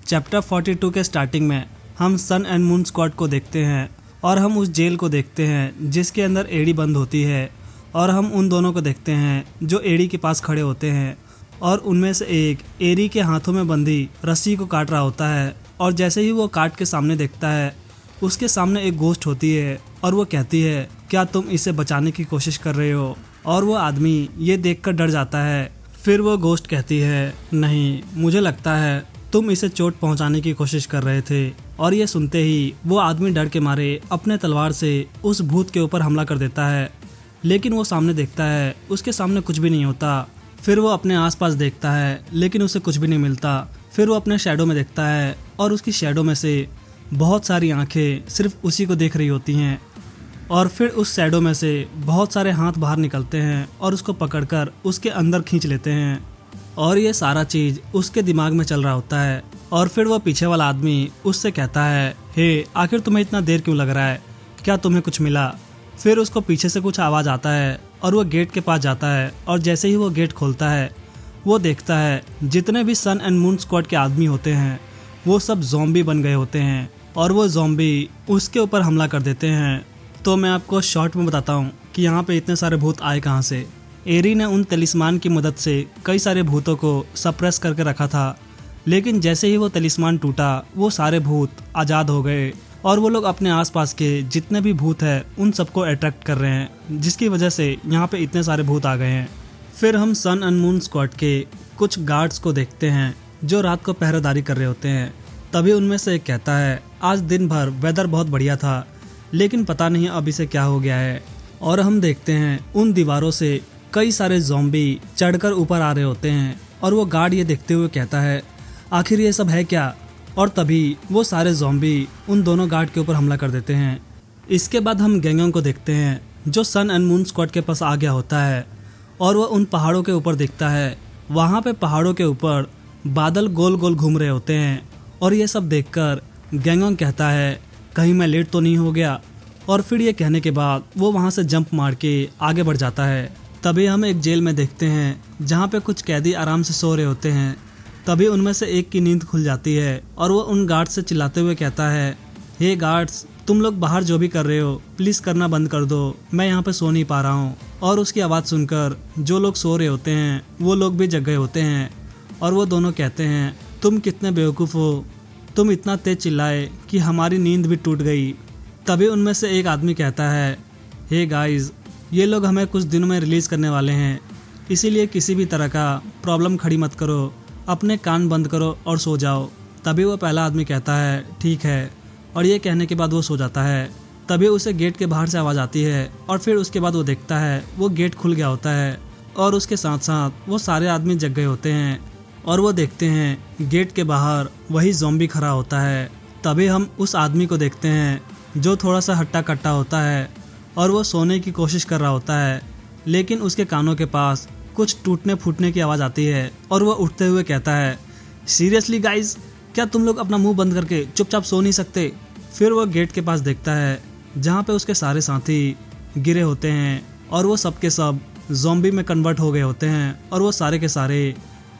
Chapter 42 के starting में हम सन एंड मून स्क्वाड को देखते हैं और हम उस जेल को देखते हैं जिसके अंदर एडी बंद होती है और हम उन दोनों को देखते हैं जो एडी के पास खड़े होते हैं और उनमें से एक एडी के हाथों में बंधी रस्सी को काट रहा होता है और जैसे ही वो काट के सामने देखता है उसके सामने एक गोश्त होती है और वो कहती है क्या तुम इसे बचाने की कोशिश कर रहे हो। और वो आदमी ये देखकर डर जाता है। फिर वो गोश्त कहती है नहीं, मुझे लगता है तुम इसे चोट पहुंचाने की कोशिश कर रहे थे। और ये सुनते ही वो आदमी डर के मारे अपने तलवार से उस भूत के ऊपर हमला कर देता है, लेकिन वो सामने देखता है उसके सामने कुछ भी नहीं होता। फिर वो अपने आसपास देखता है लेकिन उसे कुछ भी नहीं मिलता। फिर वो अपने शैडो में देखता है और उसकी शैडो में से बहुत सारी आंखें सिर्फ उसी को देख रही होती हैं और फिर उस शैडो में से बहुत सारे हाथ बाहर निकलते हैं और उसको पकड़कर उसके अंदर खींच लेते हैं। और ये सारा चीज़ उसके दिमाग में चल रहा होता है। और फिर वो पीछे वाला आदमी उससे कहता है हे, आखिर तुम्हें इतना देर क्यों लग रहा है, क्या तुम्हें कुछ मिला। फिर उसको पीछे से कुछ आवाज़ आता है और वो गेट के पास जाता है और जैसे ही वो गेट खोलता है वो देखता है जितने भी सन एंड मून स्क्वाड के आदमी होते हैं वो सब ज़ॉम्बी बन गए होते हैं और वो ज़ॉम्बी उसके ऊपर हमला कर देते हैं। तो मैं आपको शॉर्ट में बताता हूँ कि यहाँ पे इतने सारे भूत आए कहाँ से। एरी ने उन तलिस्मान की मदद से कई सारे भूतों को सप्रेस करके रखा था, लेकिन जैसे ही वो तलिस्मान टूटा वो सारे भूत आज़ाद हो गए और वो लोग अपने आसपास के जितने भी भूत हैं उन सबको अट्रैक्ट कर रहे हैं, जिसकी वजह से यहाँ पे इतने सारे भूत आ गए हैं। फिर हम सन एंड मून स्क्वाड के कुछ गार्ड्स को देखते हैं जो रात को पहरेदारी कर रहे होते हैं। तभी उनमें से एक कहता है आज दिन भर वेदर बहुत बढ़िया था, लेकिन पता नहीं अब इसे क्या हो गया है। और हम देखते हैं उन दीवारों से कई सारे ज़ॉम्बी चढ़कर ऊपर आ रहे होते हैं और वो गार्ड ये देखते हुए कहता है आखिर ये सब है क्या। और तभी वो सारे ज़ॉम्बी उन दोनों गार्ड के ऊपर हमला कर देते हैं। इसके बाद हम गैंगों को देखते हैं जो सन एंड मून स्क्वाड के पास आ गया होता है और वह उन पहाड़ों के ऊपर देखता है। वहाँ पे पहाड़ों के ऊपर बादल गोल गोल घूम रहे होते हैं और ये सब देखकर गैंगोंग कहता है कहीं मैं लेट तो नहीं हो गया। और फिर ये कहने के बाद वो वहाँ से जंप मार के आगे बढ़ जाता है। तभी हम एक जेल में देखते हैं जहाँ पे कुछ कैदी आराम से सो रहे होते हैं। तभी उनमें से एक की नींद खुल जाती है और वो उन गार्ड्स से चिल्लाते हुए कहता है हे गार्ड्स, तुम लोग बाहर जो भी कर रहे हो प्लीज़ करना बंद कर दो, मैं यहाँ पे सो नहीं पा रहा हूँ। और उसकी आवाज़ सुनकर जो लोग सो रहे होते हैं वो लोग भी जग गए होते हैं और वो दोनों कहते हैं तुम कितने बेवकूफ़ हो, तुम इतना तेज चिल्लाए कि हमारी नींद भी टूट गई। तभी उनमें से एक आदमी कहता है हे गाइस, ये लोग हमें कुछ दिनों में रिलीज़ करने वाले हैं, इसीलिए किसी भी तरह का प्रॉब्लम खड़ी मत करो, अपने कान बंद करो और सो जाओ। तभी वो पहला आदमी कहता है ठीक है, और ये कहने के बाद वो सो जाता है। तभी उसे गेट के बाहर से आवाज़ आती है और फिर उसके बाद वो देखता है वो गेट खुल गया होता है और उसके साथ साथ वो सारे आदमी जग गए होते हैं और वो देखते हैं गेट के बाहर वही ज़ॉम्बी खड़ा होता है। तभी हम उस आदमी को देखते हैं जो थोड़ा सा हट्टा कट्टा होता है और वो सोने की कोशिश कर रहा होता है, लेकिन उसके कानों के पास कुछ टूटने फूटने की आवाज़ आती है और वो उठते हुए कहता है सीरियसली गाइस, क्या तुम लोग अपना मुंह बंद करके चुपचाप सो नहीं सकते। फिर वो गेट के पास देखता है जहाँ पे उसके सारे साथी गिरे होते हैं और वो सब के सब ज़ॉम्बी में कन्वर्ट हो गए होते हैं और वो सारे के सारे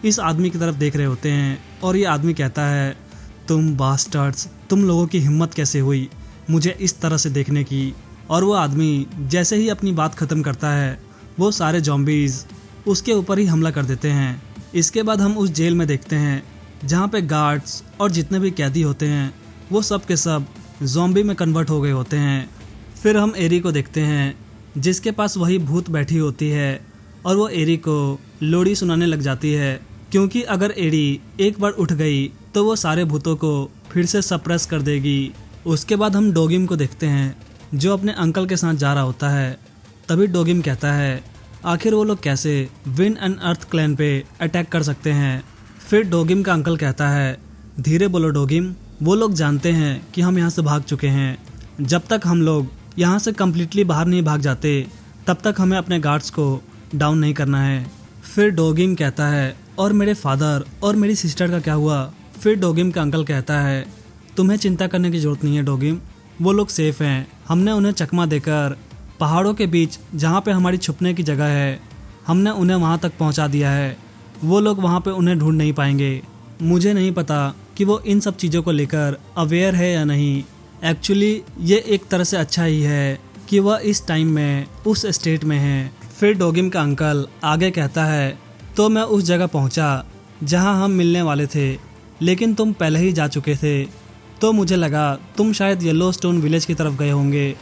इस आदमी की तरफ देख रहे होते हैं। और ये आदमी कहता है तुम बास्टर्ड्स, तुम लोगों की हिम्मत कैसे हुई मुझे इस तरह से देखने की। और वो आदमी जैसे ही अपनी बात ख़त्म करता है वो सारे ज़ॉम्बीज़ उसके ऊपर ही हमला कर देते हैं। इसके बाद हम उस जेल में देखते हैं जहाँ पे गार्ड्स और जितने भी कैदी होते हैं वो सब के सब ज़ॉम्बी में कन्वर्ट हो गए होते हैं। फिर हम एरी को देखते हैं जिसके पास वही भूत बैठी होती है और वो एरी को लोरी सुनाने लग जाती है, क्योंकि अगर एरी एक बार उठ गई तो वो सारे भूतों को फिर से सप्रेस कर देगी। उसके बाद हम डोगिम को देखते हैं जो अपने अंकल के साथ जा रहा होता है। तभी डोगिम कहता है आखिर वो लोग कैसे विंड एंड अर्थ क्लैन पे अटैक कर सकते हैं। फिर डोगिम का अंकल कहता है धीरे बोलो डोगिम, वो लोग जानते हैं कि हम यहाँ से भाग चुके हैं, जब तक हम लोग यहाँ से कम्प्लीटली बाहर नहीं भाग जाते तब तक हमें अपने गार्ड्स को डाउन नहीं करना है। फिर डोगिम कहता है और मेरे फादर और मेरी सिस्टर का क्या हुआ। फिर डोगिम का अंकल कहता है तुम्हें चिंता करने की ज़रूरत नहीं है डोगिम, वो लोग सेफ़ हैं, हमने उन्हें चकमा देकर पहाड़ों के बीच जहाँ पे हमारी छुपने की जगह है हमने उन्हें वहाँ तक पहुँचा दिया है, वो लोग वहाँ पे उन्हें ढूंढ नहीं पाएंगे। मुझे नहीं पता कि वो इन सब चीज़ों को लेकर अवेयर है या नहीं। एक्चुअली ये एक तरह से अच्छा ही है कि वह इस टाइम में उस स्टेट में है। फिर डोगिम का अंकल आगे कहता है, तो मैं उस जगह पहुंचा जहां हम मिलने वाले थे, लेकिन तुम पहले ही जा चुके थे, तो मुझे लगा तुम शायद येलोस्टोन विलेज की तरफ गए होंगे,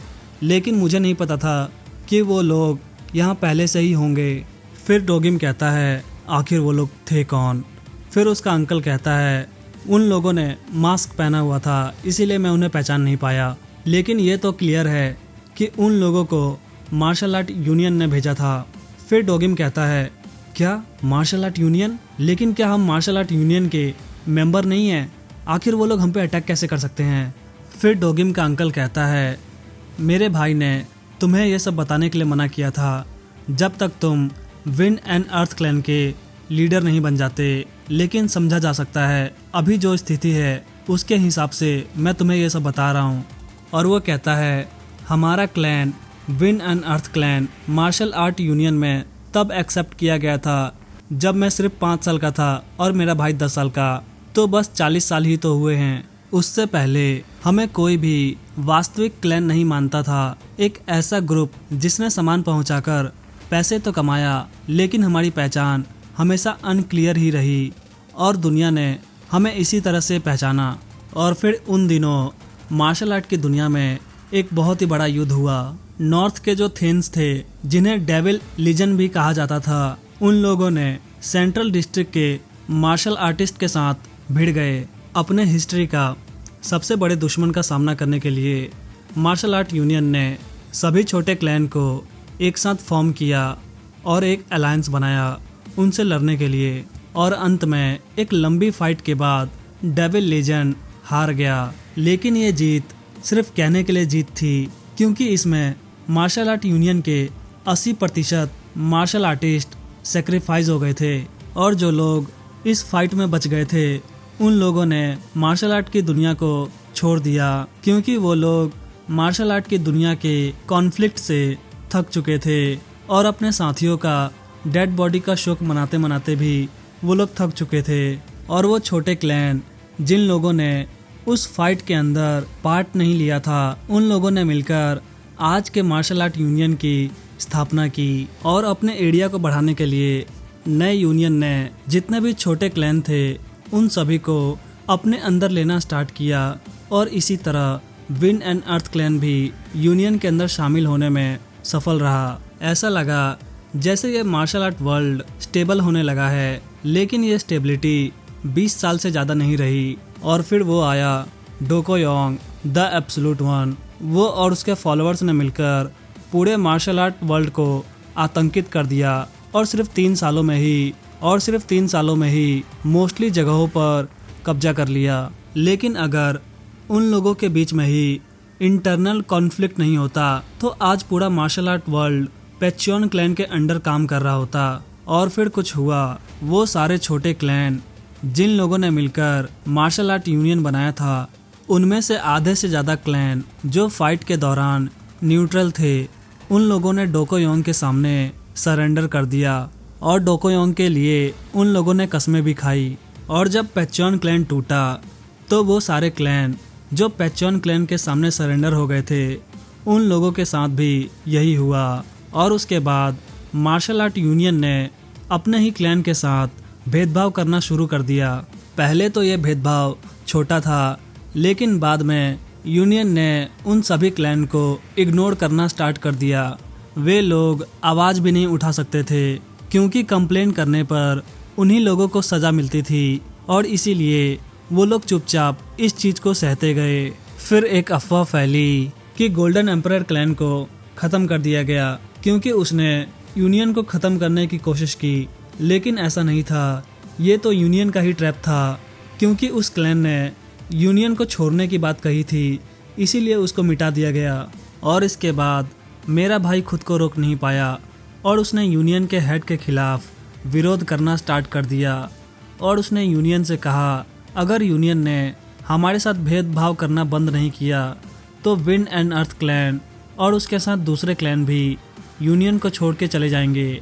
लेकिन मुझे नहीं पता था कि वो लोग यहाँ पहले से ही होंगे। फिर डोगिम कहता है, आखिर वो लोग थे कौन? फिर उसका अंकल कहता है, उन लोगों ने मास्क पहना हुआ था, इसीलिए मैं उन्हें पहचान नहीं पाया, लेकिन ये तो क्लियर है कि उन लोगों को मार्शल आर्ट यूनियन ने भेजा था। फिर डोगिम कहता है, क्या मार्शल आर्ट यूनियन? लेकिन क्या हम मार्शल आर्ट यूनियन के मेंबर नहीं हैं? आखिर वो लोग हम पे अटैक कैसे कर सकते हैं? फिर डोगिम का अंकल कहता है, मेरे भाई ने तुम्हें यह सब बताने के लिए मना किया था जब तक तुम विंड एंड अर्थ क्लैन के लीडर नहीं बन जाते, लेकिन समझा जा सकता है अभी जो स्थिति है उसके हिसाब से मैं तुम्हें ये सब बता रहा हूँ। और वो कहता है, हमारा clan wind and earth clan martial art union में तब एक्सेप्ट किया गया था जब मैं सिर्फ 5 साल का था और मेरा भाई 10 साल का, तो बस 40 साल ही तो हुए हैं। उससे पहले हमें कोई भी वास्तविक क्लैन नहीं मानता था, एक ऐसा ग्रुप जिसने सामान पहुंचाकर पैसे तो कमाया, लेकिन हमारी पहचान हमेशा अनक्लियर ही रही और दुनिया ने हमें इसी तरह से पहचाना। और फिर उन दिनों मार्शल आर्ट की दुनिया में एक बहुत ही बड़ा युद्ध हुआ। नॉर्थ के जो थेन्स थे, जिन्हें डेविल लीजन भी कहा जाता था, उन लोगों ने सेंट्रल डिस्ट्रिक्ट के मार्शल आर्टिस्ट के साथ भिड़ गए। अपने हिस्ट्री का सबसे बड़े दुश्मन का सामना करने के लिए मार्शल आर्ट यूनियन ने सभी छोटे क्लैन को एक साथ फॉर्म किया और एक अलायंस बनाया उनसे लड़ने के लिए। और अंत में एक लंबी फाइट के बाद डेविल लीजन हार गया, लेकिन ये जीत सिर्फ कहने के लिए जीत थी, क्योंकि इसमें मार्शल आर्ट यूनियन के 80% मार्शल आर्टिस्ट सेक्रीफाइस हो गए थे। और जो लोग इस फाइट में बच गए थे, उन लोगों ने मार्शल आर्ट की दुनिया को छोड़ दिया, क्योंकि वो लोग मार्शल आर्ट की दुनिया के कॉन्फ्लिक्ट से थक चुके थे और अपने साथियों का डेड बॉडी का शोक मनाते मनाते भी वो लोग थक चुके थे। और वो छोटे क्लैन जिन लोगों ने उस फाइट के अंदर पार्ट नहीं लिया था, उन लोगों ने मिलकर आज के मार्शल आर्ट यूनियन की स्थापना की। और अपने एरिया को बढ़ाने के लिए नए यूनियन ने जितने भी छोटे क्लैन थे उन सभी को अपने अंदर लेना स्टार्ट किया। और इसी तरह विंड एंड अर्थ क्लैन भी यूनियन के अंदर शामिल होने में सफल रहा। ऐसा लगा जैसे ये मार्शल आर्ट वर्ल्ड स्टेबल होने लगा है, लेकिन ये स्टेबिलिटी 20 साल से ज़्यादा नहीं रही। और फिर वो आया डोको योंग द एब्सोल्यूट वन। वो और उसके फॉलोअर्स ने मिलकर पूरे मार्शल आर्ट वर्ल्ड को आतंकित कर दिया और सिर्फ 3 सालों में ही मोस्टली जगहों पर कब्जा कर लिया। लेकिन अगर उन लोगों के बीच में ही इंटरनल कॉन्फ्लिक्ट नहीं होता, तो आज पूरा मार्शल आर्ट वर्ल्ड पैच्योन क्लैन के अंडर काम कर रहा होता। और फिर कुछ हुआ, वो सारे छोटे क्लैन जिन लोगों ने मिलकर मार्शल आर्ट यूनियन बनाया था, उनमें से आधे से ज़्यादा क्लैन जो फाइट के दौरान न्यूट्रल थे, उन लोगों ने डोकोयोंग के सामने सरेंडर कर दिया। और डोकोयोंग के लिए उन लोगों ने कस्में भी खाई। और जब पैच्योन क्लैन टूटा, तो वो सारे क्लैन जो पैच्योन क्लैन के सामने सरेंडर हो गए थे, उन लोगों के साथ भी यही हुआ। और उसके बाद मार्शल आर्ट यूनियन ने अपने ही क्लैन के साथ भेदभाव करना शुरू कर दिया। पहले तो ये भेदभाव छोटा था, लेकिन बाद में यूनियन ने उन सभी क्लैन को इग्नोर करना स्टार्ट कर दिया। वे लोग आवाज़ भी नहीं उठा सकते थे, क्योंकि कंप्लेन करने पर उन्हीं लोगों को सज़ा मिलती थी, और इसीलिए वो लोग चुपचाप इस चीज़ को सहते गए। फिर एक अफवाह फैली कि गोल्डन एम्परर क्लैन को ख़त्म कर दिया गया, क्योंकि उसने यूनियन को ख़त्म करने की कोशिश की, लेकिन ऐसा नहीं था। ये तो यूनियन का ही ट्रैप था, क्योंकि उस क्लैन ने यूनियन को छोड़ने की बात कही थी, इसीलिए उसको मिटा दिया गया। और इसके बाद मेरा भाई खुद को रोक नहीं पाया और उसने यूनियन के हेड के खिलाफ विरोध करना स्टार्ट कर दिया। और उसने यूनियन से कहा, अगर यूनियन ने हमारे साथ भेदभाव करना बंद नहीं किया, तो विंड एंड अर्थ क्लैन और उसके साथ दूसरे क्लैन भी यूनियन को छोड़ के चले जाएंगे।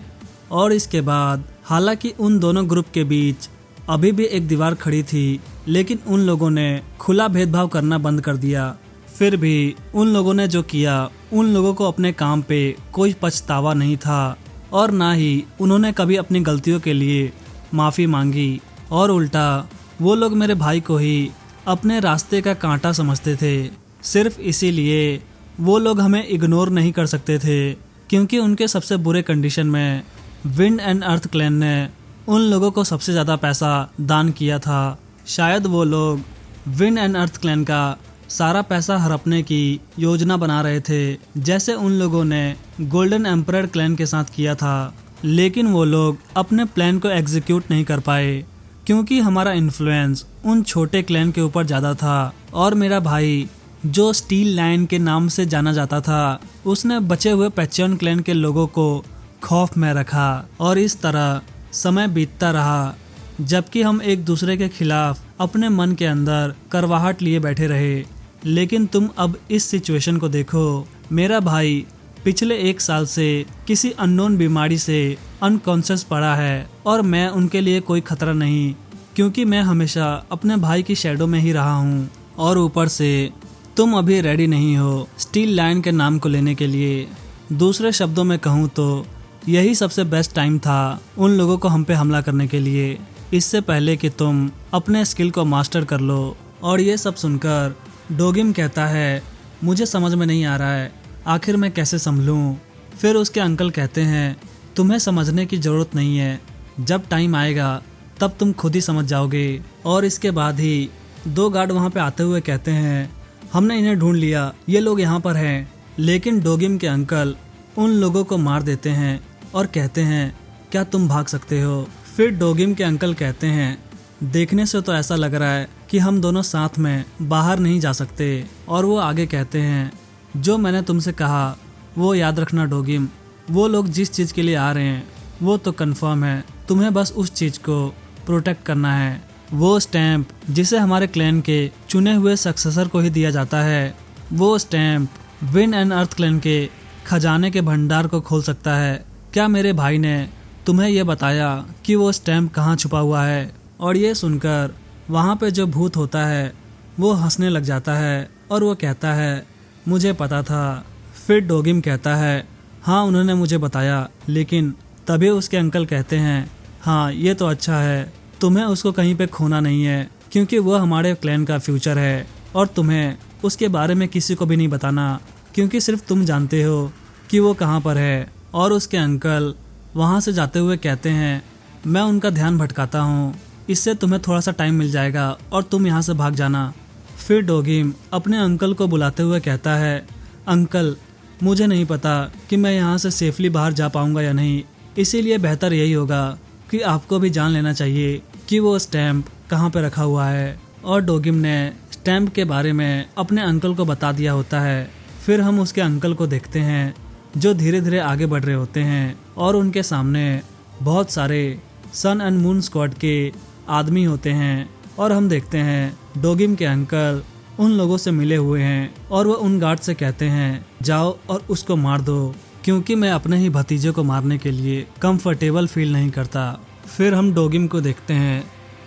और इसके बाद हालांकि उन दोनों ग्रुप के बीच अभी भी एक दीवार खड़ी थी, लेकिन उन लोगों ने खुला भेदभाव करना बंद कर दिया। फिर भी उन लोगों ने जो किया, उन लोगों को अपने काम पे कोई पछतावा नहीं था और ना ही उन्होंने कभी अपनी गलतियों के लिए माफ़ी मांगी। और उल्टा वो लोग मेरे भाई को ही अपने रास्ते का कांटा समझते थे। सिर्फ इसीलिए वो लोग हमें इग्नोर नहीं कर सकते थे, क्योंकि उनके सबसे बुरे कंडीशन में विंड एंड अर्थ क्लैन ने उन लोगों को सबसे ज़्यादा पैसा दान किया था। शायद वो लोग विंड एंड अर्थ क्लैन का सारा पैसा हड़पने की योजना बना रहे थे, जैसे उन लोगों ने गोल्डन एम्परर क्लैन के साथ किया था। लेकिन वो लोग अपने प्लान को एग्जीक्यूट नहीं कर पाए, क्योंकि हमारा इन्फ्लुएंस उन छोटे क्लैन के ऊपर ज़्यादा था। और मेरा भाई, जो स्टील लाइन के नाम से जाना जाता था, उसने बचे हुए पैचन क्लैन के लोगों को खौफ में रखा। और इस तरह समय बीतता रहा, जबकि हम एक दूसरे के खिलाफ अपने मन के अंदर करवाहट लिए बैठे रहे। लेकिन तुम अब इस सिचुएशन को देखो। मेरा भाई पिछले 1 साल से किसी अननोन बीमारी से अनकॉन्शियस पड़ा है, और मैं उनके लिए कोई खतरा नहीं, क्योंकि मैं हमेशा अपने भाई की शैडो में ही रहा हूँ। और ऊपर से तुम अभी रेडी नहीं हो स्टील लाइन के नाम को लेने के लिए। दूसरे शब्दों में कहूँ तो यही सबसे बेस्ट टाइम था उन लोगों को हम पे हमला करने के लिए, इससे पहले कि तुम अपने स्किल को मास्टर कर लो। और ये सब सुनकर डोगिम कहता है, मुझे समझ में नहीं आ रहा है, आखिर मैं कैसे संभलूं। फिर उसके अंकल कहते हैं, तुम्हें समझने की ज़रूरत नहीं है, जब टाइम आएगा तब तुम खुद ही समझ जाओगे। और इसके बाद ही 2 गार्ड वहाँ पे आते हुए कहते हैं, हमने इन्हें ढूंढ लिया, ये लोग यहाँ पर हैं। लेकिन डोगिम के अंकल उन लोगों को मार देते हैं और कहते हैं, क्या तुम भाग सकते हो? फिर डोगिम के अंकल कहते हैं, देखने से तो ऐसा लग रहा है कि हम दोनों साथ में बाहर नहीं जा सकते। और वो आगे कहते हैं, जो मैंने तुमसे कहा वो याद रखना डोगिम, वो लोग जिस चीज़ के लिए आ रहे हैं वो तो कंफर्म है, तुम्हें बस उस चीज़ को प्रोटेक्ट करना है। वो स्टैम्प जिसे हमारे क्लैन के चुने हुए सक्सेसर को ही दिया जाता है, वो stamp wind and earth clan के खजाने के भंडार को खोल सकता है। क्या मेरे भाई ने तुम्हें यह बताया कि वो स्टैम्प कहाँ छुपा हुआ है? और ये सुनकर वहाँ पे जो भूत होता है वो हंसने लग जाता है और वो कहता है, मुझे पता था। फिर डोगिम कहता है, हाँ उन्होंने मुझे बताया। लेकिन तभी उसके अंकल कहते हैं, हाँ ये तो अच्छा है, तुम्हें उसको कहीं पे खोना नहीं है, क्योंकि वो हमारे क्लैन का फ्यूचर है। और तुम्हें उसके बारे में किसी को भी नहीं बताना, क्योंकि सिर्फ तुम जानते हो कि वो कहाँ पर है। और उसके अंकल वहाँ से जाते हुए कहते हैं, मैं उनका ध्यान भटकाता हूँ, इससे तुम्हें थोड़ा सा टाइम मिल जाएगा और तुम यहाँ से भाग जाना। फिर डोगिम अपने अंकल को बुलाते हुए कहता है, अंकल मुझे नहीं पता कि मैं यहाँ से सेफली बाहर जा पाऊँगा या नहीं, इसीलिए बेहतर यही होगा कि आपको भी जान लेना चाहिए कि वो स्टैम्प कहाँ पे रखा हुआ है। और डोगिम ने स्टैम्प के बारे में अपने अंकल को बता दिया होता है। फिर हम उसके अंकल को देखते हैं जो धीरे धीरे आगे बढ़ रहे होते हैं और उनके सामने बहुत सारे सन एंड मून स्क्वाड के आदमी होते हैं। और हम देखते हैं डोगिम के अंकल उन लोगों से मिले हुए हैं और वो उन गार्ड से कहते हैं, जाओ और उसको मार दो, क्योंकि मैं अपने ही भतीजे को मारने के लिए कंफर्टेबल फील नहीं करता। फिर हम डोगिम को देखते हैं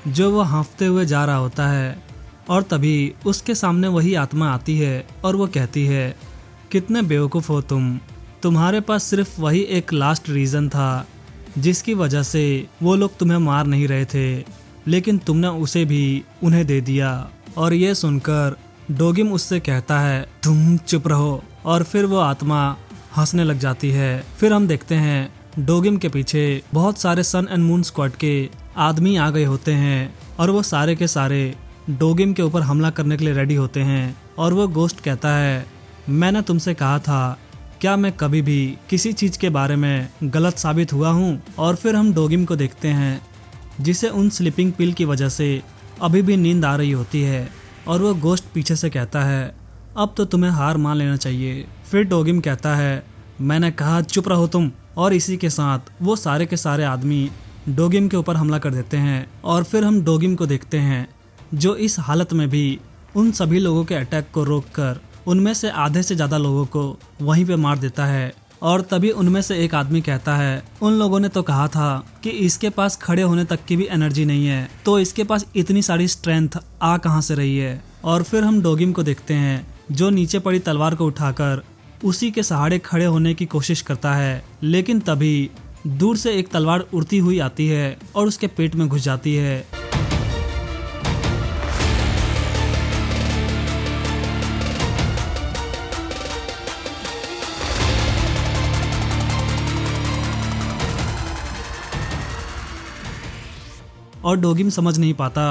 जो वो हाँफते हुए जा रहा होता है और तभी उसके सामने वही आत्मा आती है और वो कहती है, कितने बेवकूफ़ हो तुम, तुम्हारे पास सिर्फ वही एक लास्ट रीज़न था जिसकी वजह से वो लोग तुम्हें मार नहीं रहे थे, लेकिन तुमने उसे भी उन्हें दे दिया। और ये सुनकर डोगिम उससे कहता है, तुम चुप रहो। और फिर वो आत्मा हंसने लग जाती है। फिर हम देखते हैं डोगिम के पीछे बहुत सारे सन एंड मून स्क्वाड के आदमी आ गए होते हैं और वो सारे के सारे डोगिम के ऊपर हमला करने के लिए रेडी होते हैं। और वो गोस्ट कहता है, मैंने तुमसे कहा था, क्या मैं कभी भी किसी चीज़ के बारे में गलत साबित हुआ हूँ? और फिर हम डोगिम को देखते हैं जिसे उन स्लीपिंग पिल की वजह से अभी भी नींद आ रही होती है और वो गोस्ट पीछे से कहता है, अब तो तुम्हें हार मान लेना चाहिए। फिर डोगिम कहता है, मैंने कहा चुप रहो तुम। और इसी के साथ वो सारे के सारे आदमी डोगिम के ऊपर हमला कर देते हैं। और फिर हम डोगिम को देखते हैं जो इस हालत में भी उन सभी लोगों के अटैक को रोककर उनमें से आधे से ज़्यादा लोगों को वहीं पे मार देता है। और तभी उनमें से एक आदमी कहता है, उन लोगों ने तो कहा था कि इसके पास खड़े होने तक की भी एनर्जी नहीं है, तो इसके पास इतनी सारी स्ट्रेंथ आ कहां से रही है। और फिर हम डोगिम को देखते हैं जो नीचे पड़ी तलवार को उठाकर उसी के सहारे खड़े होने की कोशिश करता है, लेकिन तभी दूर से एक तलवार उड़ती हुई आती है और उसके पेट में घुस जाती है। और डोगिम समझ नहीं पाता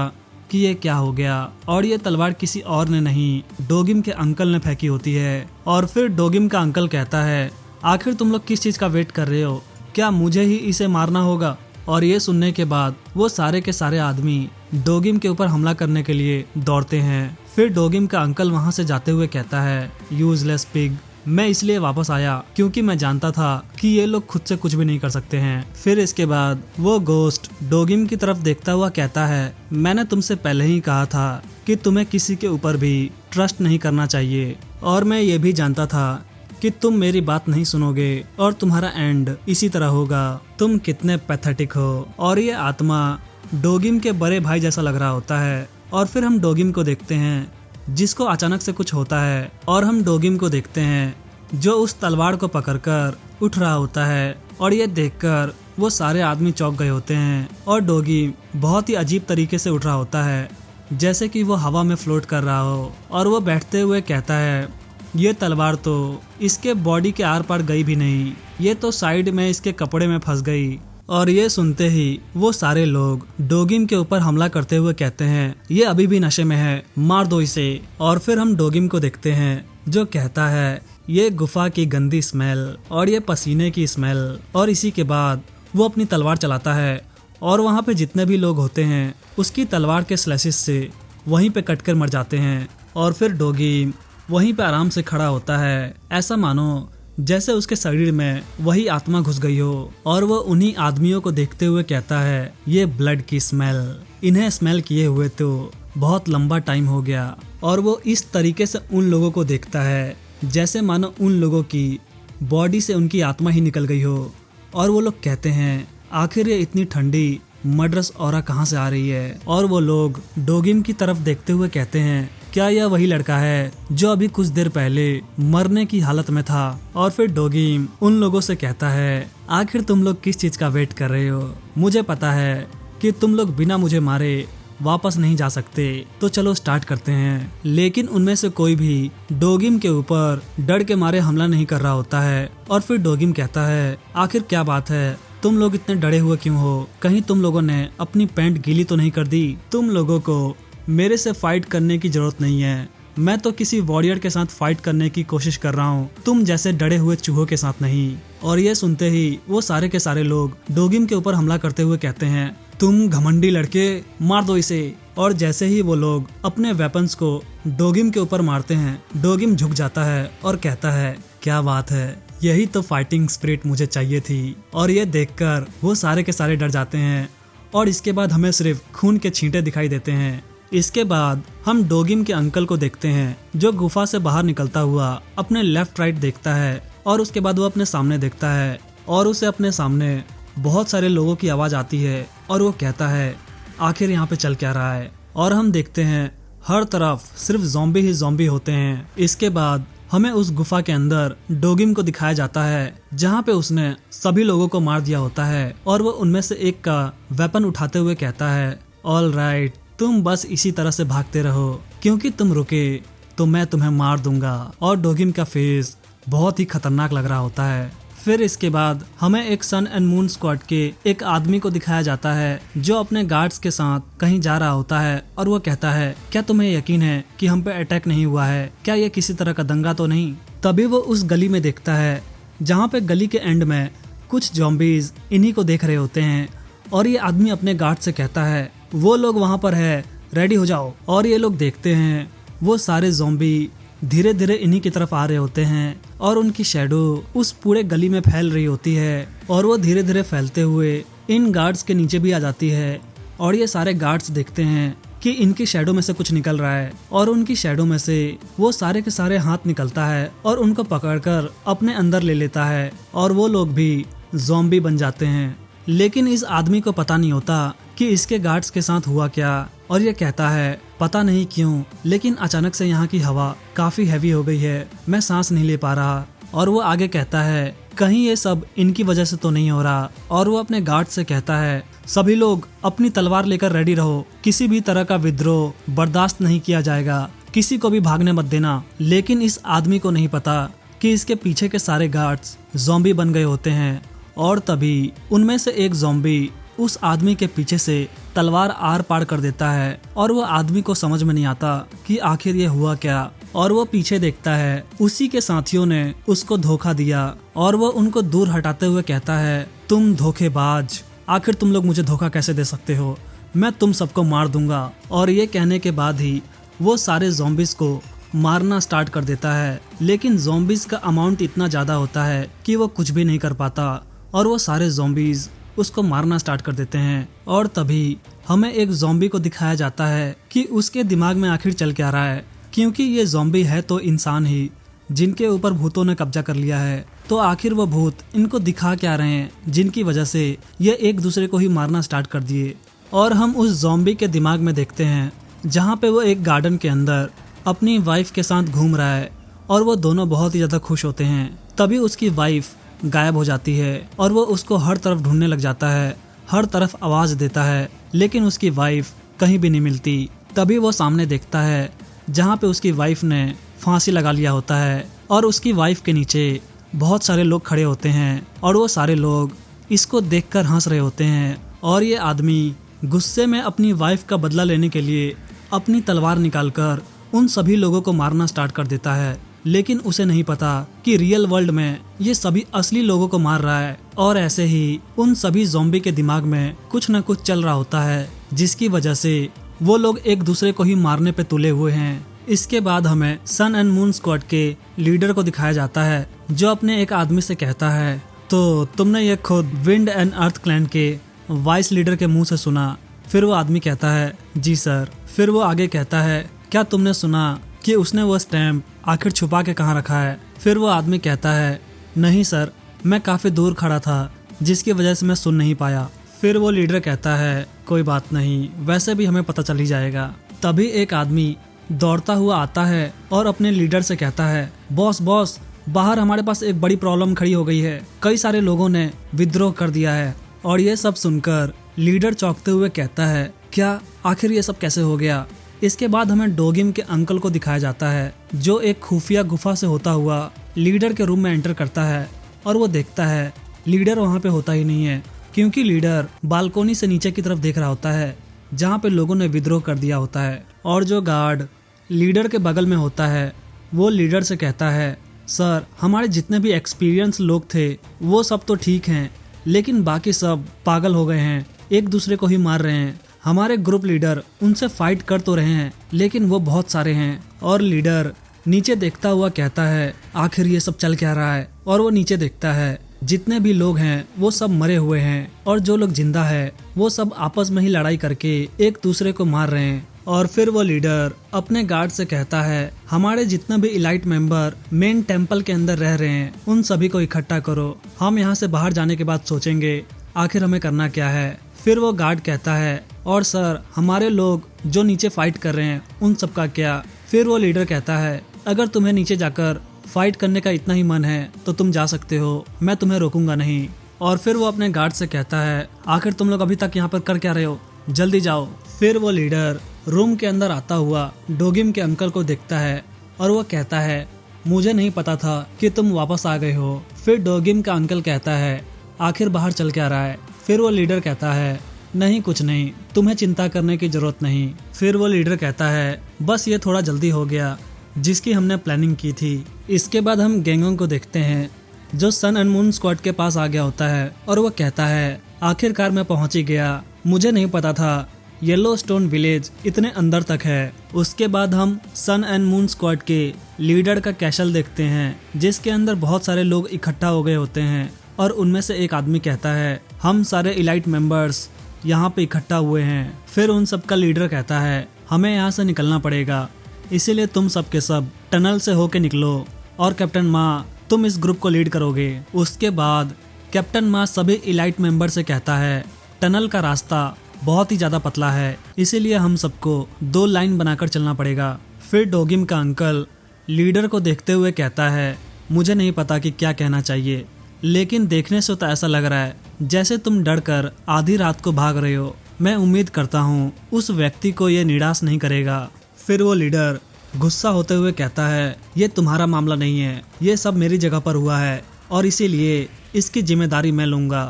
कि ये क्या हो गया, और ये तलवार किसी और ने नहीं, डोगिम के अंकल ने फेंकी होती है। और फिर डोगिम का अंकल कहता है, आखिर तुम लोग किस चीज का वेट कर रहे हो, क्या मुझे ही इसे मारना होगा। और ये सुनने के बाद वो सारे के सारे आदमी डोगिम के ऊपर हमला करने के लिए दौड़ते हैं। फिर डोगिम का अंकल वहां से जाते हुए कहता है, यूजलेस पिग, मैं इसलिए वापस आया क्योंकि मैं जानता था कि ये लोग खुद से कुछ भी नहीं कर सकते हैं। फिर इसके बाद वो गोस्ट डोगिम की तरफ देखता हुआ कहता है, मैंने तुमसे पहले ही कहा था कि तुम्हें किसी के ऊपर भी ट्रस्ट नहीं करना चाहिए, और मैं ये भी जानता था कि तुम मेरी बात नहीं सुनोगे और तुम्हारा एंड इसी तरह होगा। तुम कितने पैथेटिक हो। और ये आत्मा डोगिम के बड़े भाई जैसा लग रहा होता है। और फिर हम डोगिम को देखते हैं जिसको अचानक से कुछ होता है, और हम डोगिम को देखते हैं जो उस तलवार को पकड़कर उठ रहा होता है। और ये देखकर वो सारे आदमी चौंक गए होते हैं, और डोगिम बहुत ही अजीब तरीके से उठ रहा होता है, जैसे कि वो हवा में फ्लोट कर रहा हो। और वो बैठते हुए कहता है, ये तलवार तो इसके बॉडी के आर पार गई भी नहीं, ये तो साइड में इसके कपड़े में फंस गई। और ये सुनते ही वो सारे लोग डोगिम के ऊपर हमला करते हुए कहते हैं, ये अभी भी नशे में है, मार दो इसे। और फिर हम डोगिम को देखते हैं जो कहता है, ये गुफा की गंदी स्मेल और ये पसीने की स्मेल। और इसी के बाद वो अपनी तलवार चलाता है, और वहाँ पे जितने भी लोग होते हैं उसकी तलवार के स्लैशेस से वहीं पे कटकर मर जाते हैं। और फिर डोगिम वहीं पे आराम से खड़ा होता है, ऐसा मानो जैसे उसके शरीर में वही आत्मा घुस गई हो। और वो उन्हीं आदमियों को देखते हुए कहता है, ये ब्लड की स्मेल, इन्हें स्मेल किए हुए तो बहुत लंबा टाइम हो गया। और वो इस तरीके से उन लोगों को देखता है जैसे मानो उन लोगों की बॉडी से उनकी आत्मा ही निकल गई हो। और वो लोग कहते हैं, आखिर ये इतनी ठंडी मर्डरस ऑरा कहाँ से आ रही है। और वो लोग डोगिम की तरफ देखते हुए कहते हैं, क्या यह वही लड़का है जो अभी कुछ देर पहले मरने की हालत में था। और फिर डोगिम उन लोगों से कहता है, आखिर तुम लोग किस चीज का वेट कर रहे हो, मुझे पता है कि तुम लोग बिना मुझे मारे वापस नहीं जा सकते, तो चलो स्टार्ट करते हैं। लेकिन उनमें से कोई भी डोगिम के ऊपर डर के मारे हमला नहीं कर रहा होता है। और फिर डोगिम कहता है, आखिर क्या बात है, तुम लोग इतने डरे हुए क्यों हो, कहीं तुम लोगों ने अपनी पैंट गीली तो नहीं कर दी। तुम लोगों को मेरे से फाइट करने की जरूरत नहीं है, मैं तो किसी वॉरियर के साथ फाइट करने की कोशिश कर रहा हूँ, तुम जैसे डरे हुए चूहों के साथ नहीं। और ये सुनते ही वो सारे के सारे लोग डोगिम के ऊपर हमला करते हुए कहते हैं, तुम घमंडी लड़के, मार दो इसे। और जैसे ही वो लोग अपने वेपन्स को डोगिम के ऊपर मारते हैं, डोगिम झुक जाता है और कहता है, क्या बात है, यही तो फाइटिंग स्पिरिट मुझे चाहिए थी। और ये देखकर वो सारे के सारे डर जाते हैं, और इसके बाद हमें सिर्फ खून के छींटे दिखाई देते हैं। इसके बाद हम डोगिम के अंकल को देखते हैं जो गुफा से बाहर निकलता हुआ अपने लेफ्ट राइट देखता है, और उसके बाद वो अपने सामने देखता है, और उसे अपने सामने बहुत सारे लोगों की आवाज आती है। और वो कहता है, आखिर यहाँ पे चल क्या रहा है। और हम देखते हैं हर तरफ सिर्फ ज़ॉम्बी ही ज़ॉम्बी होते हैं। इसके बाद हमें उस गुफा के अंदर डोगिम को दिखाया जाता है जहाँ पे उसने सभी लोगों को मार दिया होता है। और वो उनमें से एक का वेपन उठाते हुए कहता है, ऑल राइट, तुम बस इसी तरह से भागते रहो, क्योंकि तुम रुके तो मैं तुम्हें मार दूंगा। और डोगिम का फेस बहुत ही खतरनाक लग रहा होता है। फिर इसके बाद हमें एक सन एंड मून स्क्वाड के एक आदमी को दिखाया जाता है जो अपने गार्ड्स के साथ कहीं जा रहा होता है। और वो कहता है, क्या तुम्हें यकीन है कि हम पे अटैक नहीं हुआ है, क्या ये किसी तरह का दंगा तो नहीं। तभी वो उस गली में देखता है जहाँ पे गली के एंड में कुछ ज़ॉम्बीज इन्हीं को देख रहे होते हैं। और ये आदमी अपने गार्ड से कहता है, वो लोग वहाँ पर है, रेडी हो जाओ। और ये लोग देखते हैं वो सारे ज़ॉम्बी धीरे धीरे इन्हीं की तरफ आ रहे होते हैं, और उनकी शैडो उस पूरे गली में फैल रही होती है, और वो धीरे धीरे फैलते हुए इन गार्ड्स के नीचे भी आ जाती है। और ये सारे गार्ड्स देखते हैं कि इनकी शैडो में से कुछ निकल रहा है और उनकी शैडो में से वो सारे के सारे हाथ निकलता है और उनको पकड़कर अपने अंदर ले लेता है और वो लोग भी ज़ॉम्बी बन जाते हैं। लेकिन इस आदमी को पता नहीं होता कि इसके गार्ड्स के साथ हुआ क्या और ये कहता है पता नहीं क्यों, लेकिन अचानक से यहाँ की हवा काफी हैवी हो गई है, मैं सांस नहीं ले पा रहा। और वो आगे कहता है कहीं ये सब इनकी वजह से तो नहीं हो रहा। और वो अपने गार्ड से कहता है सभी लोग अपनी तलवार लेकर रेडी रहो, किसी भी तरह का विद्रोह बर्दाश्त नहीं किया जाएगा, किसी को भी भागने मत देना। लेकिन इस आदमी को नहीं पता कि इसके पीछे के सारे गार्ड्स ज़ॉम्बी बन गए होते हैं। और तभी उनमें से एक ज़ॉम्बी उस आदमी के पीछे से तलवार आर पार कर देता है और वो आदमी को समझ में नहीं आता कि आखिर ये हुआ क्या। और वो पीछे देखता है उसी के साथियों ने उसको धोखा दिया और वो उनको दूर हटाते हुए कहता है तुम धोखेबाज, आखिर तुम लोग मुझे धोखा कैसे दे सकते हो, मैं तुम सबको मार दूंगा। और ये कहने के बाद ही वो सारे ज़ॉम्बीज को मारना स्टार्ट कर देता है। लेकिन ज़ॉम्बीज का अमाउंट इतना ज़्यादा होता है कि वो कुछ भी नहीं कर पाता और वो सारे ज़ॉम्बीज उसको मारना स्टार्ट कर देते हैं। और तभी हमें एक ज़ॉम्बी को दिखाया जाता है कि उसके दिमाग में आखिर चल क्या रहा है, क्योंकि ये ज़ॉम्बी है तो इंसान ही जिनके ऊपर भूतों ने कब्जा कर लिया है। तो आखिर वो भूत इनको दिखा क्या रहे हैं जिनकी वजह से ये एक दूसरे को ही मारना स्टार्ट कर दिए। और हम उस ज़ॉम्बी के दिमाग में देखते हैं जहाँ पे वो एक गार्डन के अंदर अपनी वाइफ के साथ घूम रहा है और वो दोनों बहुत ही ज़्यादा खुश होते हैं। तभी उसकी वाइफ गायब हो जाती है और वो उसको हर तरफ ढूंढने लग जाता है, हर तरफ आवाज़ देता है, लेकिन उसकी वाइफ कहीं भी नहीं मिलती। तभी वो सामने देखता है जहाँ पे उसकी वाइफ ने फांसी लगा लिया होता है और उसकी वाइफ के नीचे बहुत सारे लोग खड़े होते हैं और वो सारे लोग इसको देखकर हंस रहे होते हैं। और ये आदमी गुस्से में अपनी वाइफ का बदला लेने के लिए अपनी तलवार निकालकर उन सभी लोगों को मारना स्टार्ट कर देता है। लेकिन उसे नहीं पता कि रियल वर्ल्ड में ये सभी असली लोगों को मार रहा है। और ऐसे ही उन सभी ज़ॉम्बी के दिमाग में कुछ न कुछ चल रहा होता है जिसकी वजह से वो लोग एक दूसरे को ही मारने पे तुले हुए हैं। इसके बाद हमें सन एंड मून स्क्वाड के लीडर को दिखाया जाता है जो अपने एक आदमी से कहता है तो तुमने ये खुद विंड एंड अर्थ क्लैन के वाइस लीडर के मुंह से सुना। फिर वो आदमी कहता है जी सर। फिर वो आगे कहता है क्या तुमने सुना कि उसने वो स्टैम्प आखिर छुपा के कहाँ रखा है। फिर वो आदमी कहता है नहीं सर, मैं काफ़ी दूर खड़ा था जिसकी वजह से मैं सुन नहीं पाया। फिर वो लीडर कहता है कोई बात नहीं, वैसे भी हमें पता चल ही जाएगा। तभी एक आदमी दौड़ता हुआ आता है और अपने लीडर से कहता है बॉस बॉस, बाहर हमारे पास एक बड़ी प्रॉब्लम खड़ी हो गई है, कई सारे लोगों ने विद्रोह कर दिया है। और ये सब सुनकर लीडर चौंकते हुए कहता है क्या, आखिर ये सब कैसे हो गया। इसके बाद हमें डोगिम के अंकल को दिखाया जाता है जो एक खुफिया गुफा से होता हुआ लीडर के रूम में एंटर करता है और वो देखता है लीडर वहाँ पे होता ही नहीं है, क्योंकि लीडर बालकोनी से नीचे की तरफ देख रहा होता है जहाँ पे लोगों ने विद्रोह कर दिया होता है। और जो गार्ड लीडर के बगल में होता है वो लीडर से कहता है सर, हमारे जितने भी एक्सपीरियंस लोग थे वो सब तो ठीक हैं, लेकिन बाकी सब पागल हो गए हैं, एक दूसरे को ही मार रहे हैं। हमारे ग्रुप लीडर उनसे फाइट कर तो रहे हैं लेकिन वो बहुत सारे हैं। और लीडर नीचे देखता हुआ कहता है आखिर ये सब चल क्या रहा है। और वो नीचे देखता है जितने भी लोग हैं वो सब मरे हुए हैं और जो लोग जिंदा है वो सब आपस में ही लड़ाई करके एक दूसरे को मार रहे हैं। और फिर वो लीडर अपने गार्ड से कहता है हमारे जितने भी इलाइट मेंबर मेन टेम्पल के अंदर रह रहे हैं उन सभी को इकट्ठा करो, हम यहाँ से बाहर जाने के बाद सोचेंगे आखिर हमें करना क्या है। फिर वो गार्ड कहता है और सर, हमारे लोग जो नीचे फाइट कर रहे हैं उन सब का क्या। फिर वो लीडर कहता है अगर तुम्हें नीचे जाकर फाइट करने का इतना ही मन है तो तुम जा सकते हो, मैं तुम्हें रोकूंगा नहीं। और फिर वो अपने गार्ड से कहता है आखिर तुम लोग अभी तक यहाँ पर कर क्या रहे हो, जल्दी जाओ। फिर वो लीडर रूम के अंदर आता हुआ डोगिम के अंकल को देखता है और वो कहता है मुझे नहीं पता था कि तुम वापस आ गए हो। फिर डोगिम का अंकल कहता है आखिर बाहर चल क्या रहा है। फिर वो लीडर कहता है नहीं कुछ नहीं, तुम्हें चिंता करने की जरूरत नहीं। फिर वो लीडर कहता है बस ये थोड़ा जल्दी हो गया जिसकी हमने प्लानिंग की थी। इसके बाद हम गैंगोंग को देखते हैं जो सन एंड मून स्क्वाड के पास आ गया होता है और वो कहता है आखिरकार मैं पहुंच ही गया, मुझे नहीं पता था येलो स्टोन विलेज इतने अंदर तक है। उसके बाद हम सन एंड मून स्क्वाड के लीडर का कैसल देखते हैं जिसके अंदर बहुत सारे लोग इकट्ठा हो गए होते हैं और उनमें से एक आदमी कहता है हम सारे इलाइट मेंबर्स यहाँ पे इकट्ठा हुए हैं। फिर उन सब का लीडर कहता है हमें यहाँ से निकलना पड़ेगा, इसीलिए तुम सब के सब टनल से होके निकलो और कैप्टन मा तुम इस ग्रुप को लीड करोगे। उसके बाद कैप्टन मा सभी इलाइट मेंबर से कहता है टनल का रास्ता बहुत ही ज़्यादा पतला है, इसीलिए हम सबको 2 लाइन बनाकर चलना पड़ेगा। फिर डोगिम का अंकल लीडर को देखते हुए कहता है मुझे नहीं पता कि क्या कहना चाहिए, लेकिन देखने से तो ऐसा लग रहा है जैसे तुम डर कर आधी रात को भाग रहे हो। मैं उम्मीद करता हूँ उस व्यक्ति को ये निराश नहीं करेगा। फिर वो लीडर गुस्सा होते हुए कहता है ये तुम्हारा मामला नहीं है, ये सब मेरी जगह पर हुआ है और इसीलिए इसकी जिम्मेदारी मैं लूँगा।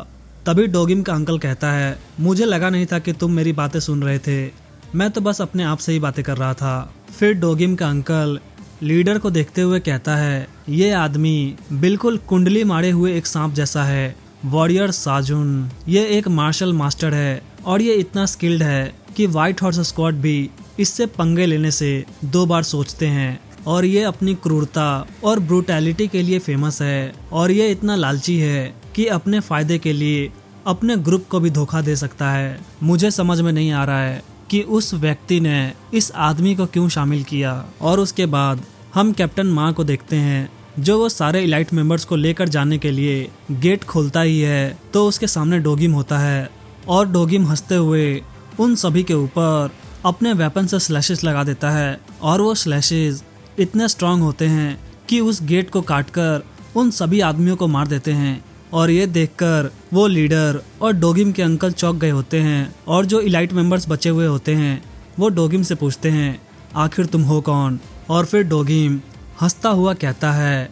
तभी डोगिम का अंकल कहता है मुझे लगा नहीं था कि तुम मेरी बातें सुन रहे थे, मैं तो बस अपने आप से ही बातें कर रहा था। फिर डोगिम का अंकल लीडर को देखते हुए कहता है ये आदमी बिल्कुल कुंडली मारे हुए एक सांप जैसा है, वॉरियर साजुन। ये एक मार्शल मास्टर है और ये इतना स्किल्ड है कि व्हाइट हॉर्स स्क्वाड भी इससे पंगे लेने से 2 बार सोचते हैं। और ये अपनी क्रूरता और ब्रूटैलिटी के लिए फेमस है और ये इतना लालची है कि अपने फायदे के लिए अपने ग्रुप को भी धोखा दे सकता है। मुझे समझ में नहीं आ रहा है कि उस व्यक्ति ने इस आदमी को क्यों शामिल किया। और उसके बाद हम कैप्टन मा को देखते हैं जो वो सारे इलाइट मेंबर्स को लेकर जाने के लिए गेट खोलता ही है तो उसके सामने डोगिम होता है और डोगिम हंसते हुए उन सभी के ऊपर अपने वेपन से स्लैशेस लगा देता है और वो स्लैशेस इतने स्ट्रांग होते हैं कि उस गेट को काटकर उन सभी आदमियों को मार देते हैं। और ये देखकर वो लीडर और डोगिम के अंकल चौंक गए होते हैं और जो इलाइट मेंबर्स बचे हुए होते हैं वो डोगिम से पूछते हैं आखिर तुम हो कौन। और फिर डोगिम हंसता हुआ कहता है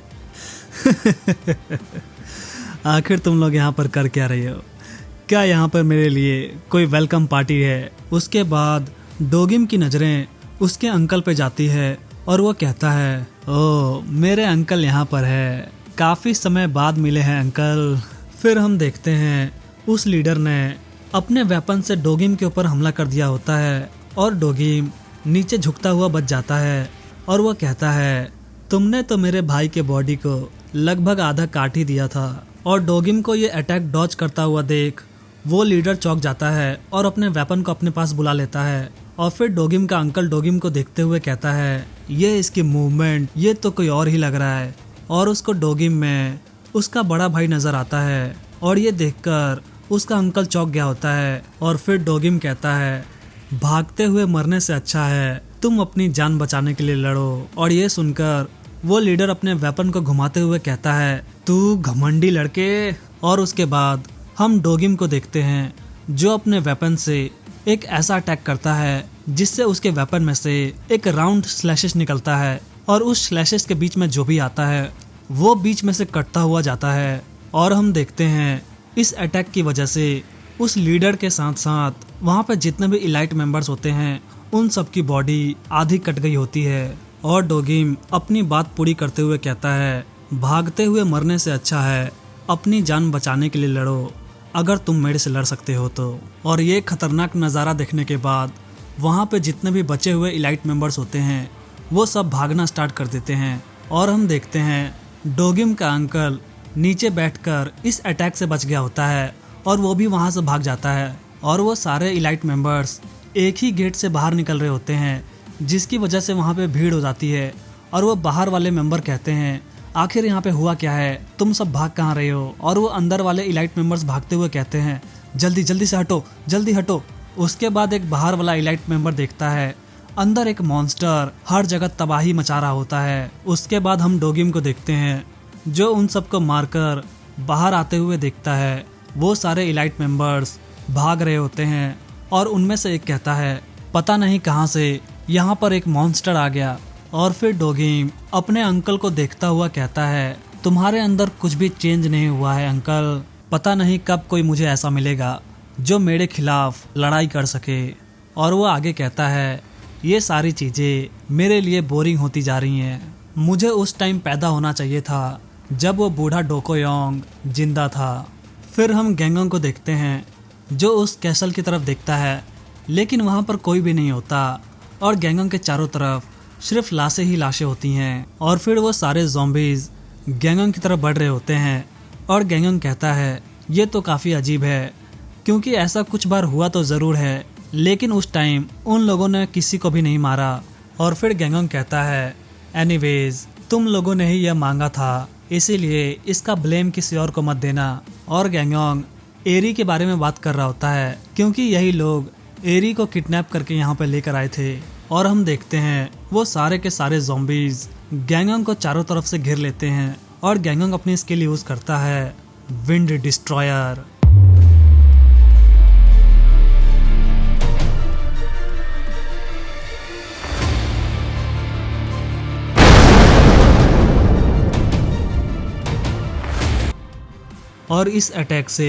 आखिर तुम लोग यहाँ पर कर क्या रहे हो, क्या यहाँ पर मेरे लिए कोई वेलकम पार्टी है। उसके बाद डोगिम की नज़रें उसके अंकल पे जाती है और वो कहता है ओह मेरे अंकल यहाँ पर है, काफ़ी समय बाद मिले हैं अंकल। फिर हम देखते हैं उस लीडर ने अपने वेपन से डोगिम के ऊपर हमला कर दिया होता है और डोगिम नीचे झुकता हुआ बच जाता है और वो कहता है तुमने तो मेरे भाई के बॉडी को लगभग आधा काट ही दिया था। और डोगिम को ये अटैक डॉज करता हुआ देख वो लीडर चौंक जाता है और अपने वेपन को अपने पास बुला लेता है। और फिर डोगिम का अंकल डोगिम को देखते हुए कहता है ये इसकी मूवमेंट ये तो कोई और ही लग रहा है। और उसको डोगिम में उसका बड़ा भाई नजर आता है और ये देखकर उसका अंकल चौंक गया होता है। और फिर डोगिम कहता है भागते हुए मरने से अच्छा है तुम अपनी जान बचाने के लिए लड़ो। और ये सुनकर वो लीडर अपने वेपन को घुमाते हुए कहता है तू घमंडी लड़के। और उसके बाद हम डोगिम को देखते हैं जो अपने वेपन से एक ऐसा अटैक करता है जिससे उसके वेपन में से एक राउंड स्लैशेस निकलता है और उस स्लैशेस के बीच में जो भी आता है वो बीच में से कटता हुआ जाता है। और हम देखते हैं इस अटैक की वजह से उस लीडर के साथ साथ वहाँ पे जितने भी इलाइट मेंबर्स होते हैं उन सब की बॉडी आधी कट गई होती है। और डोगिम अपनी बात पूरी करते हुए कहता है भागते हुए मरने से अच्छा है अपनी जान बचाने के लिए लड़ो अगर तुम मेरे से लड़ सकते हो तो। और ये खतरनाक नज़ारा देखने के बाद वहाँ पे जितने भी बचे हुए इलाइट मेंबर्स होते हैं वो सब भागना स्टार्ट कर देते हैं। और हम देखते हैं डोगिम का अंकल नीचे बैठकर इस अटैक से बच गया होता है और वो भी वहाँ से भाग जाता है। और वो सारे इलाइट मेंबर्स एक ही गेट से बाहर निकल रहे होते हैं जिसकी वजह से वहाँ पे भीड़ हो जाती है। और वो बाहर वाले मेंबर कहते हैं आखिर यहाँ पे हुआ क्या है, तुम सब भाग कहाँ रहे हो। और वो अंदर वाले इलाइट मेंबर्स भागते हुए कहते हैं जल्दी जल्दी से हटो जल्दी हटो। उसके बाद एक बाहर वाला इलाइट मेंबर देखता है अंदर एक मॉन्स्टर हर जगह तबाही मचा रहा होता है। उसके बाद हम डोगिम को देखते हैं जो उन सबको मारकर बाहर आते हुए देखता है। वो सारे इलाइट मेंबर्स भाग रहे होते हैं और उनमें से एक कहता है पता नहीं कहाँ से यहाँ पर एक मॉन्स्टर आ गया। और फिर डोगिम अपने अंकल को देखता हुआ कहता है तुम्हारे अंदर कुछ भी चेंज नहीं हुआ है अंकल, पता नहीं कब कोई मुझे ऐसा मिलेगा जो मेरे खिलाफ लड़ाई कर सके। और वो आगे कहता है ये सारी चीज़ें मेरे लिए बोरिंग होती जा रही हैं, मुझे उस टाइम पैदा होना चाहिए था जब वो बूढ़ा डोकोयोंग जिंदा था। फिर हम गैंगोंग को देखते हैं जो उस कैसल की तरफ देखता है लेकिन वहाँ पर कोई भी नहीं होता और गैंगोंग के चारों तरफ सिर्फ लाशें ही लाशें होती हैं। और फिर वो सारे ज़ॉम्बीज़ गैंगोंग की तरफ बढ़ रहे होते हैं और गैंगोंग कहता है ये तो काफ़ी अजीब है, क्योंकि ऐसा कुछ बार हुआ तो ज़रूर है, लेकिन उस टाइम उन लोगों ने किसी को भी नहीं मारा। और फिर गैंगॉन्ग कहता है, एनीवेज तुम लोगों ने ही यह मांगा था, इसीलिए इसका ब्लेम किसी और को मत देना। और गैंगॉन्ग एरी के बारे में बात कर रहा होता है, क्योंकि यही लोग एरी को किडनैप करके यहाँ पे लेकर आए थे। और हम देखते हैं वो सारे के सारे ज़ॉम्बीज गैंगॉन्ग को चारों तरफ से घेर लेते हैं और गैंगॉन्ग अपनी स्किल यूज करता है, विंड डिस्ट्रॉयर। और इस अटैक से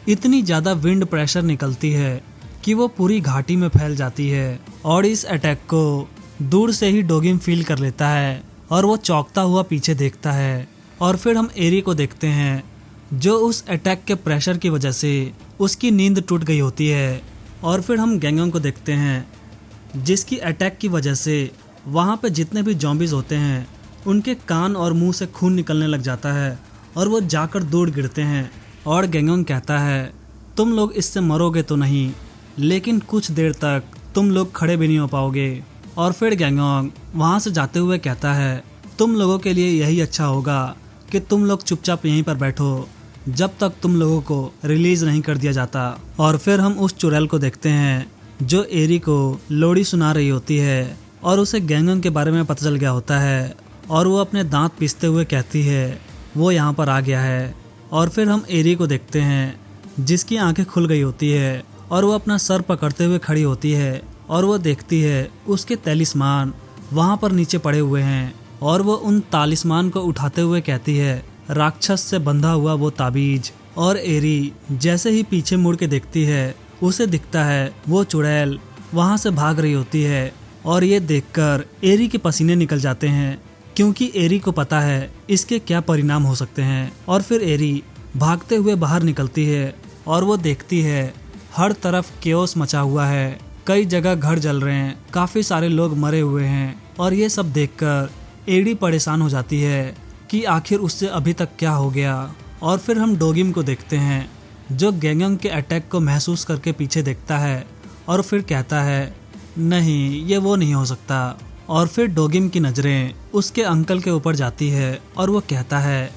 इतनी ज़्यादा विंड प्रेशर निकलती है कि वो पूरी घाटी में फैल जाती है। और इस अटैक को दूर से ही डोगिम फील कर लेता है और वो चौंकता हुआ पीछे देखता है। और फिर हम एरी को देखते हैं, जो उस अटैक के प्रेशर की वजह से उसकी नींद टूट गई होती है। और फिर हम गैंगॉन्ग को देखते हैं, जिसकी अटैक की वजह से वहाँ पे जितने भी ज़ॉम्बीज होते हैं उनके कान और मुंह से खून निकलने लग जाता है और वो जाकर दूर गिरते हैं। और गैंगॉन्ग कहता है, तुम लोग इससे मरोगे तो नहीं, लेकिन कुछ देर तक तुम लोग खड़े भी नहीं हो पाओगे। और फिर गैंगॉन्ग वहाँ से जाते हुए कहता है, तुम लोगों के लिए यही अच्छा होगा कि तुम लोग चुपचाप यहीं पर बैठो जब तक तुम लोगों को रिलीज नहीं कर दिया जाता। और फिर हम उस चुड़ैल को देखते हैं जो एरी को लोरी सुना रही होती है और उसे गैंगॉन्ग के बारे में पता चल गया होता है और वो अपने दांत पीसते हुए कहती है, वो यहाँ पर आ गया है। और फिर हम एरी को देखते हैं, जिसकी आंखें खुल गई होती है और वो अपना सर पकड़ते हुए खड़ी होती है और वो देखती है उसके तलिस्मान वहाँ पर नीचे पड़े हुए हैं। और वो उन तालिस्मान को उठाते हुए कहती है, राक्षस से बंधा हुआ वो ताबीज। और एरी जैसे ही पीछे मुड़ के देखती है, उसे दिखता है वो चुड़ैल वहाँ से भाग रही होती है। और ये देखकर एरी के पसीने निकल जाते हैं, क्योंकि एरी को पता है इसके क्या परिणाम हो सकते हैं। और फिर एरी भागते हुए बाहर निकलती है और वो देखती है हर तरफ केओस मचा हुआ है, कई जगह घर जल रहे हैं, काफ़ी सारे लोग मरे हुए हैं। और ये सब देखकर एरी परेशान हो जाती है कि आखिर उससे अभी तक क्या हो गया। और फिर हम डोगिम को देखते हैं, जो गैंगॉन्ग के अटैक को महसूस करके पीछे देखता है और फिर कहता है, नहीं ये वो नहीं हो सकता। और फिर डोगिम की नज़रें उसके अंकल के ऊपर जाती है और वो कहता है,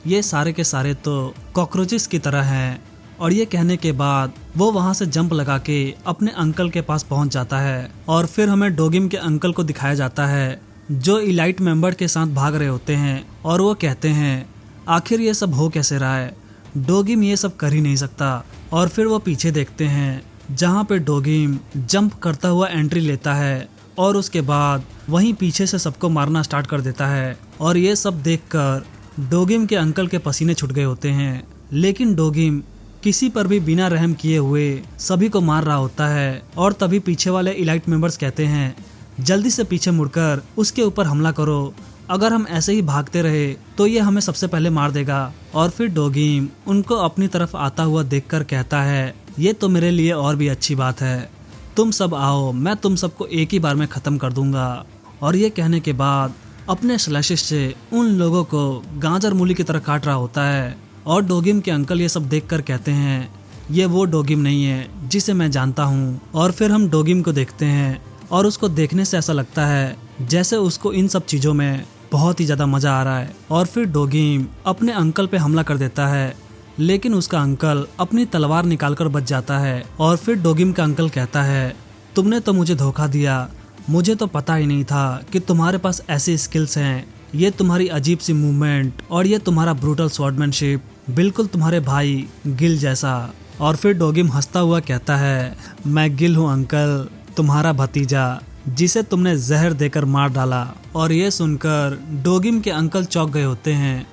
ये सारे के सारे तो कॉकरोचेस की तरह हैं। और ये कहने के बाद वो वहाँ से जंप लगा के अपने अंकल के पास पहुँच जाता है। और फिर हमें डोगिम के अंकल को दिखाया जाता है, जो इलाइट मेंबर के साथ भाग रहे होते हैं। और वो कहते हैं, आखिर ये सब हो कैसे रहा है, डोगिम ये सब कर ही नहीं सकता। और फिर वो पीछे देखते हैं, जहाँ पे डोगिम जंप करता हुआ एंट्री लेता है और उसके बाद वहीं पीछे से सबको मारना स्टार्ट कर देता है। और ये सब देखकर डोगिम के अंकल के पसीने छूट गए होते हैं, लेकिन डोगिम किसी पर भी बिना रहम किए हुए सभी को मार रहा होता है। और तभी पीछे वाले इलाइट मेंबर्स कहते हैं, जल्दी से पीछे मुड़कर उसके ऊपर हमला करो, अगर हम ऐसे ही भागते रहे तो ये हमें सबसे पहले मार देगा। और फिर डोगिम उनको अपनी तरफ आता हुआ देखकर कहता है, ये तो मेरे लिए और भी अच्छी बात है, तुम सब आओ, मैं तुम सबको एक ही बार में ख़त्म कर दूंगा। और ये कहने के बाद अपने स्लैशेस से उन लोगों को गाजर मूली की तरह काट रहा होता है। और डोगिम के अंकल ये सब देखकर कहते हैं, ये वो डोगिम नहीं है जिसे मैं जानता हूँ। और फिर हम डोगिम को देखते हैं और उसको देखने से ऐसा लगता है जैसे उसको इन सब चीज़ों में बहुत ही ज़्यादा मज़ा आ रहा है। और फिर डोगिम अपने अंकल पे हमला कर देता है, लेकिन उसका अंकल अपनी तलवार निकालकर बच जाता है। और फिर डोगिम का अंकल कहता है, तुमने तो मुझे धोखा दिया, मुझे तो पता ही नहीं था कि तुम्हारे पास ऐसी स्किल्स हैं, ये तुम्हारी अजीब सी मूवमेंट और ये तुम्हारा ब्रूटल स्वॉर्डमैनशिप, बिल्कुल तुम्हारे भाई गिल जैसा। और फिर डोगिम हंसता हुआ कहता है, मैं गिल हूँ अंकल, तुम्हारा भतीजा, जिसे तुमने जहर देकर मार डाला। और ये सुनकर डोगिम के अंकल चौंक गए होते हैं।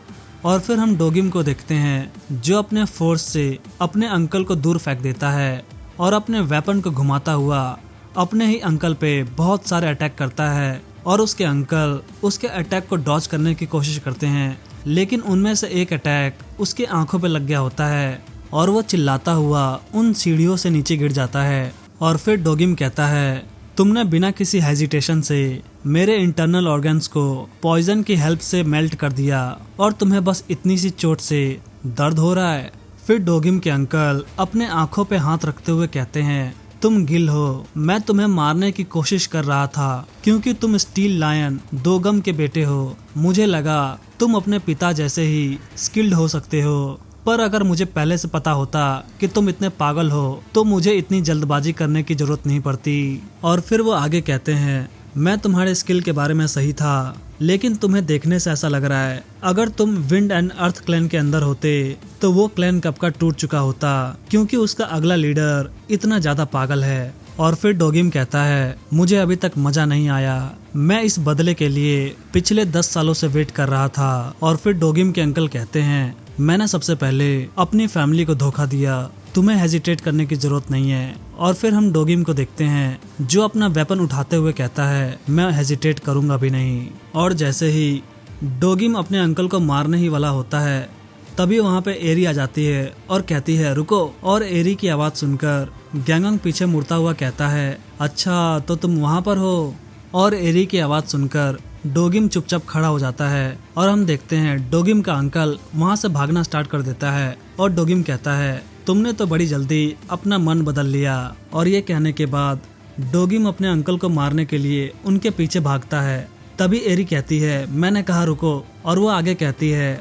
और फिर हम डोगिम को देखते हैं, जो अपने फोर्स से अपने अंकल को दूर फेंक देता है और अपने वेपन को घुमाता हुआ अपने ही अंकल पे बहुत सारे अटैक करता है। और उसके अंकल उसके अटैक को डॉज करने की कोशिश करते हैं, लेकिन उनमें से एक अटैक उसके आंखों पे लग गया होता है और वो चिल्लाता हुआ उन सीढ़ियों से नीचे गिर जाता है। और फिर डोगिम कहता है, तुमने बिना किसी हेजिटेशन से मेरे इंटरनल ऑर्गन्स को पॉइजन की हेल्प से मेल्ट कर दिया और तुम्हें बस इतनी सी चोट से दर्द हो रहा है। फिर डोगिम के अंकल अपने आंखों पे हाथ रखते हुए कहते हैं, तुम गिल हो, मैं तुम्हें मारने की कोशिश कर रहा था क्योंकि तुम स्टील लायन दोगम के बेटे हो। मुझे लगा तुम अपने पिता जैसे ही स्किल्ड हो सकते हो, पर अगर मुझे पहले से पता होता कि तुम इतने पागल हो तो मुझे इतनी जल्दबाजी करने की जरूरत नहीं पड़ती। और फिर वो आगे कहते हैं, मैं तुम्हारे स्किल के बारे में सही था, लेकिन तुम्हें देखने से ऐसा लग रहा है अगर तुम विंड एंड अर्थ क्लैन के अंदर होते तो वो क्लैन कब का टूट चुका होता, क्योंकि उसका अगला लीडर इतना ज्यादा पागल है। और फिर डोगिम कहता है, मुझे अभी तक मजा नहीं आया, मैं इस बदले के लिए पिछले 10 सालों से वेट कर रहा था। और फिर डोगिम के अंकल कहते हैं, मैंने सबसे पहले अपनी फैमिली को धोखा दिया, तुम्हें हेजिटेट करने की जरूरत नहीं है। और फिर हम डोगिम को देखते हैं जो अपना वेपन उठाते हुए कहता है, मैं हेजिटेट करूंगा भी नहीं। और जैसे ही डोगिम अपने अंकल को मारने ही वाला होता है तभी वहाँ पे एरी आ जाती है और कहती है, रुको। और एरी की आवाज सुनकर गैंगॉन्ग पीछे मुड़ता हुआ कहता है, अच्छा तो तुम वहाँ पर हो। और एरी की आवाज सुनकर डोगिम चुपचाप खड़ा हो जाता है और हम देखते हैं डोगिम का अंकल वहाँ से भागना स्टार्ट कर देता है। और डोगिम कहता है, तुमने तो बड़ी जल्दी अपना मन बदल लिया। और ये कहने के बाद डोगिम अपने अंकल को मारने के लिए उनके पीछे भागता है। तभी एरी कहती है, मैंने कहा रुको। और वो आगे कहती है,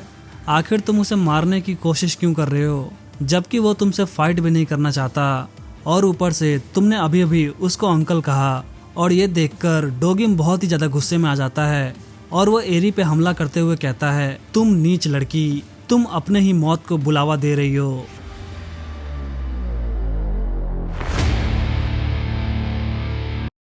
आखिर तुम उसे मारने की कोशिश क्यों कर रहे हो, जबकि वो तुमसे फाइट भी नहीं करना चाहता, और ऊपर से तुमने अभी अभी उसको अंकल कहा। और ये देखकर डोगिम बहुत ही ज्यादा गुस्से में आ जाता है और वो एरी पे हमला करते हुए कहता है, तुम नीच लड़की, तुम अपने ही मौत को बुलावा दे रही हो।